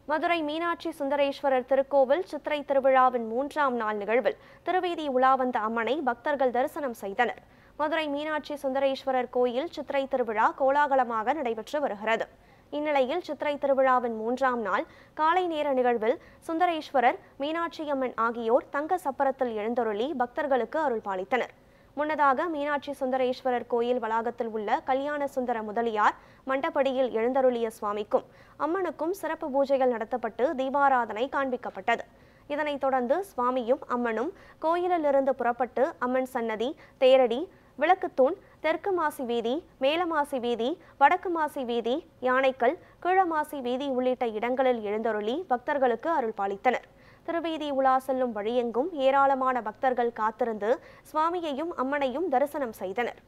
மதுரை மீனாட்சி சுந்தரேஸ்வரர் திருக்கோவில் சித்திரை திருவிழாவின் 3ஆம் நாள் நிகழ்வில் திருவீதி உலா வந்த அம்மனை பக்தர்கள் தரிசனம் செய்தனர். மதுரை மீனாட்சி சுந்தரேஸ்வரர் கோயில் சித்திரை திருவிழா கோலாகலமாக நடைபெற்று வருகிறது. இந்நிலையில் சித்திரை திருவிழாவின் 3ஆம் நாள் காலை நேர நிகழ்வில் சுந்தரேஸ்வரர், மீனாட்சியம்மன் ஆகியோர் தங்க சப்பரத்தில் எழுந்தருளி பக்தர்களுக்கு அருள் பாலித்தனர். முன்னதாக மீனாட்சி சுந்தரேஸ்வரர் கோயில் வளாகத்தில் உள்ள கல்யாண சுந்தர முதலியார் மண்டபடியில் எழுந்தருளிய சுவாமிக்கும் அம்மனுக்கும் சிறப்பு பூஜைகள் நடத்தப்பட்டு தீபாராதனை காண்பிக்கப்பட்டது. இதனைத் தொடர்ந்து சுவாமியும் அம்மனும் கோயிலிலிருந்து புறப்பட்டு அம்மன் சன்னதி, தேரடி, விளக்குத்தூண், தெற்கு மாசி வீதி, மேலமாசி வீதி, வடக்கு மாசி வீதி, யானைக்கல், கீழமாசி வீதி உள்ளிட்ட இடங்களில் எழுந்தருளி பக்தர்களுக்கு அருள் பாலித்தனர். திருவீதி உலா செல்லும் வழியெங்கும் ஏராளமான பக்தர்கள் காத்திருந்து சுவாமியையும் அம்மனையும் தரிசனம் செய்தனர்.